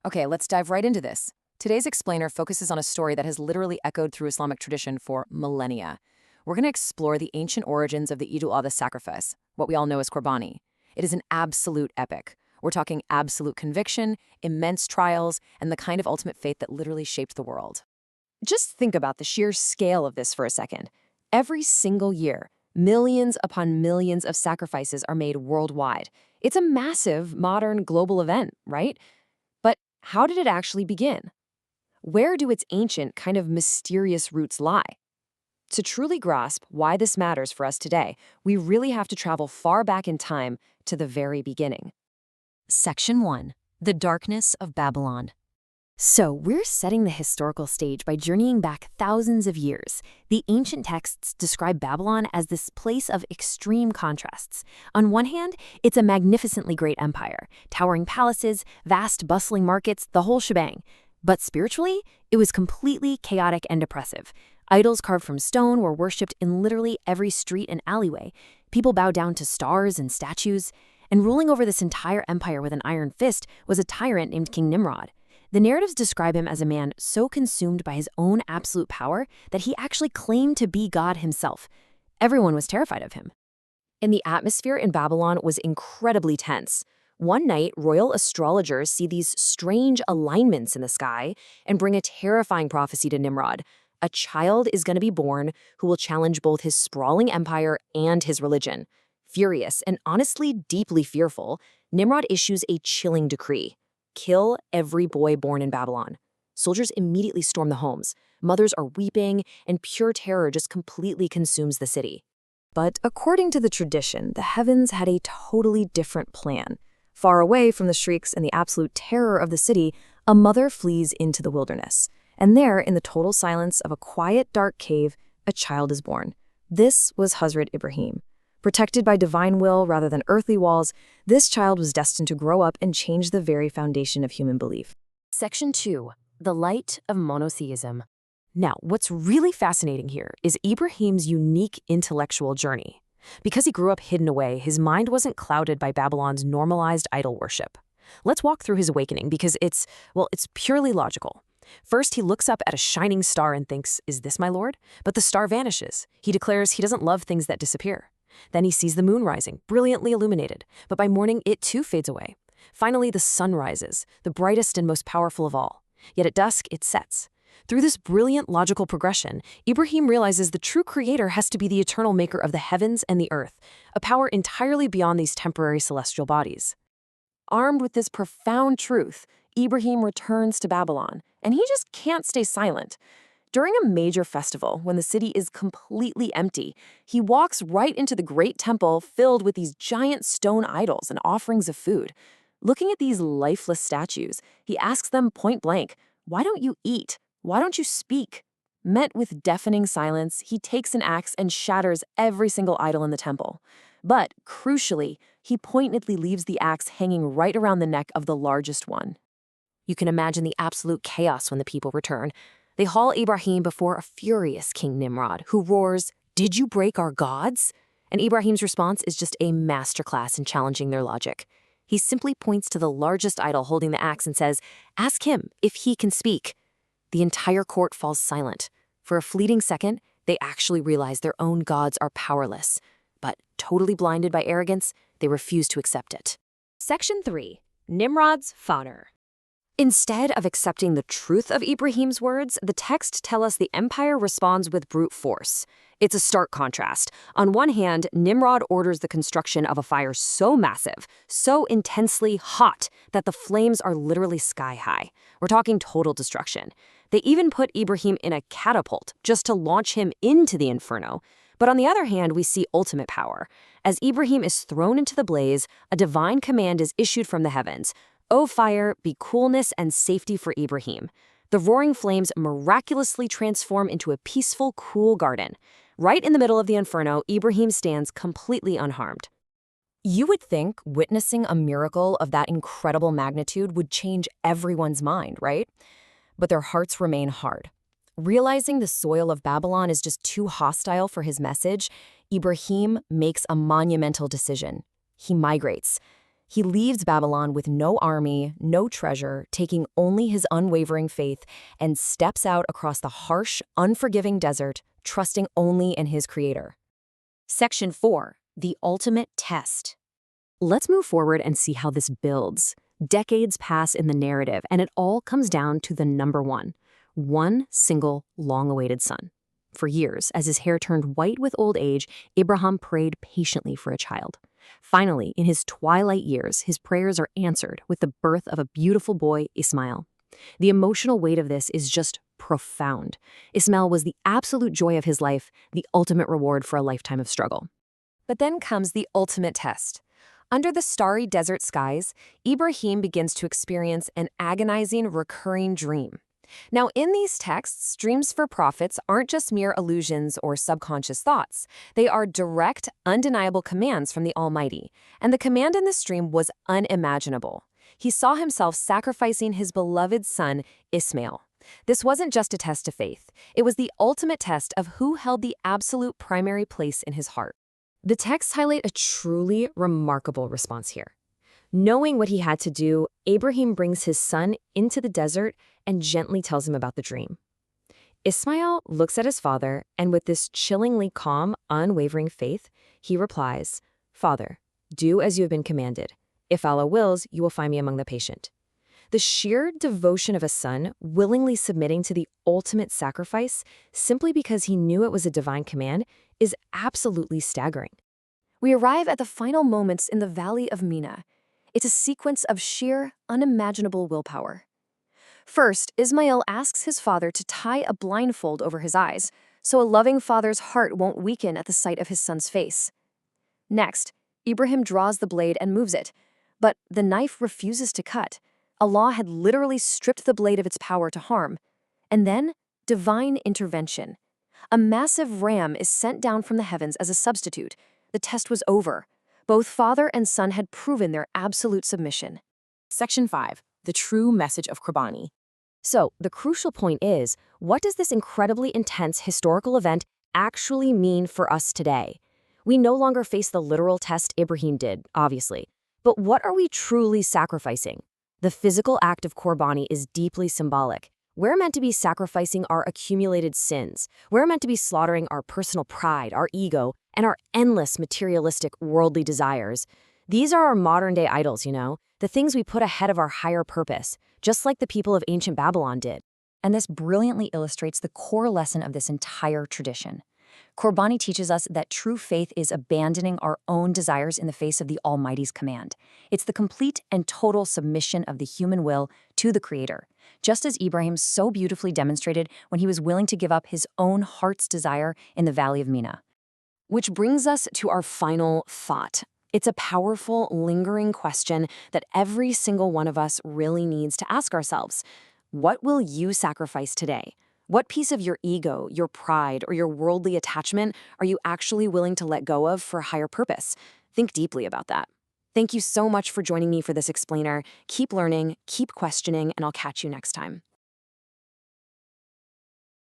Okay, let's dive right into this. Today's explainer focuses on a story that has literally echoed through Islamic tradition for millennia. We're going to explore the ancient origins of the al-Adha sacrifice, what we all know as Qurbani. It is an absolute epic. We're talking absolute conviction, immense trials, and the kind of ultimate faith that literally shaped the world. Just think about the sheer scale of this for a second. Every single year, millions upon millions of sacrifices are made worldwide. It's a massive, modern, global event, right? But how did it actually begin? Where do its ancient, kind of mysterious roots lie? To truly grasp why this matters for us today, we really have to travel far back in time to the very beginning. Section 1. The Darkness of Babylon. So, we're setting the historical stage by journeying back thousands of years. The ancient texts describe Babylon as this place of extreme contrasts. On one hand, it's a magnificently great empire, towering palaces, vast bustling markets, the whole shebang. But spiritually, it was completely chaotic and oppressive. Idols carved from stone were worshipped in literally every street and alleyway. People bowed down to stars and statues. And ruling over this entire empire with an iron fist was a tyrant named King Nimrod. The narratives describe him as a man so consumed by his own absolute power that he actually claimed to be God himself. Everyone was terrified of him. And the atmosphere in Babylon was incredibly tense. One night, royal astrologers see these strange alignments in the sky and bring a terrifying prophecy to Nimrod. A child is going to be born who will challenge both his sprawling empire and his religion. Furious and honestly deeply fearful, Nimrod issues a chilling decree. Kill every boy born in Babylon. Soldiers immediately storm the homes. Mothers are weeping, and pure terror just completely consumes the city. But according to the tradition, the heavens had a totally different plan. Far away from the shrieks and the absolute terror of the city, a mother flees into the wilderness. And there, in the total silence of a quiet, dark cave, a child is born. This was Hazrat Ibrahim. Protected by divine will rather than earthly walls, this child was destined to grow up and change the very foundation of human belief. Section 2. The Light of Monotheism. Now, what's really fascinating here is Ibrahim's unique intellectual journey. Because he grew up hidden away, his mind wasn't clouded by Babylon's normalized idol worship. Let's walk through his awakening because it's purely logical. First, he looks up at a shining star and thinks, "Is this my Lord?" But the star vanishes. He declares he doesn't love things that disappear. Then he sees the moon rising, brilliantly illuminated, but by morning it too fades away. Finally, the sun rises, the brightest and most powerful of all. Yet at dusk, it sets. Through this brilliant logical progression, Ibrahim realizes the true creator has to be the eternal maker of the heavens and the earth, a power entirely beyond these temporary celestial bodies. Armed with this profound truth, Ibrahim returns to Babylon, and he just can't stay silent. During a major festival, when the city is completely empty, he walks right into the great temple filled with these giant stone idols and offerings of food. Looking at these lifeless statues, he asks them point blank, "Why don't you eat? Why don't you speak?" Met with deafening silence, he takes an axe and shatters every single idol in the temple. But, crucially, he pointedly leaves the axe hanging right around the neck of the largest one. You can imagine the absolute chaos when the people return. They haul Ibrahim before a furious King Nimrod, who roars, "Did you break our gods?" And Ibrahim's response is just a masterclass in challenging their logic. He simply points to the largest idol holding the axe and says, "Ask him if he can speak." The entire court falls silent. For a fleeting second, they actually realize their own gods are powerless. But totally blinded by arrogance, they refuse to accept it. Section 3. Nimrod's Fodder. Instead of accepting the truth of Ibrahim's words, the texts tell us the empire responds with brute force. It's a stark contrast. On one hand, Nimrod orders the construction of a fire so massive, so intensely hot, that the flames are literally sky-high. We're talking total destruction. They even put Ibrahim in a catapult just to launch him into the inferno. But on the other hand, we see ultimate power. As Ibrahim is thrown into the blaze, a divine command is issued from the heavens. "O fire, be coolness and safety for Ibrahim." The roaring flames miraculously transform into a peaceful, cool garden. Right in the middle of the inferno, Ibrahim stands completely unharmed. You would think witnessing a miracle of that incredible magnitude would change everyone's mind, right? But their hearts remain hard. Realizing the soil of Babylon is just too hostile for his message, Ibrahim makes a monumental decision. He migrates. He leaves Babylon with no army, no treasure, taking only his unwavering faith, and steps out across the harsh, unforgiving desert, trusting only in his Creator. Section 4. The Ultimate Test. Let's move forward and see how this builds. Decades pass in the narrative, and it all comes down to the number one single, long-awaited son. For years, as his hair turned white with old age, Abraham prayed patiently for a child. Finally, in his twilight years, his prayers are answered with the birth of a beautiful boy, Ismail. The emotional weight of this is just profound. Ismail was the absolute joy of his life, the ultimate reward for a lifetime of struggle. But then comes the ultimate test. Under the starry desert skies, Ibrahim begins to experience an agonizing, recurring dream. Now, in these texts, dreams for prophets aren't just mere illusions or subconscious thoughts. They are direct, undeniable commands from the Almighty. And the command in this dream was unimaginable. He saw himself sacrificing his beloved son, Ismail. This wasn't just a test of faith. It was the ultimate test of who held the absolute primary place in his heart. The texts highlight a truly remarkable response here. Knowing what he had to do, Ibrahim brings his son into the desert and gently tells him about the dream. Ismail looks at his father, and with this chillingly calm, unwavering faith, he replies, "Father, do as you have been commanded. If Allah wills, you will find me among the patient." The sheer devotion of a son willingly submitting to the ultimate sacrifice simply because he knew it was a divine command is absolutely staggering. We arrive at the final moments in the Valley of Mina. It's a sequence of sheer, unimaginable willpower. First, Ismail asks his father to tie a blindfold over his eyes, so a loving father's heart won't weaken at the sight of his son's face. Next, Ibrahim draws the blade and moves it, but the knife refuses to cut. Allah had literally stripped the blade of its power to harm. And then, divine intervention. A massive ram is sent down from the heavens as a substitute. The test was over. Both father and son had proven their absolute submission. Section 5. The true message of Qurbani. So, the crucial point is, what does this incredibly intense historical event actually mean for us today? We no longer face the literal test Ibrahim did, obviously. But what are we truly sacrificing? The physical act of Qurbani is deeply symbolic. We're meant to be sacrificing our accumulated sins. We're meant to be slaughtering our personal pride, our ego, and our endless materialistic worldly desires. These are our modern-day idols, the things we put ahead of our higher purpose, just like the people of ancient Babylon did. And this brilliantly illustrates the core lesson of this entire tradition. Qurbani teaches us that true faith is abandoning our own desires in the face of the Almighty's command. It's the complete and total submission of the human will to the Creator, just as Ibrahim so beautifully demonstrated when he was willing to give up his own heart's desire in the Valley of Mina. Which brings us to our final thought. It's a powerful, lingering question that every single one of us really needs to ask ourselves. What will you sacrifice today? What piece of your ego, your pride, or your worldly attachment are you actually willing to let go of for a higher purpose? Think deeply about that. Thank you so much for joining me for this explainer. Keep learning, keep questioning, and I'll catch you next time.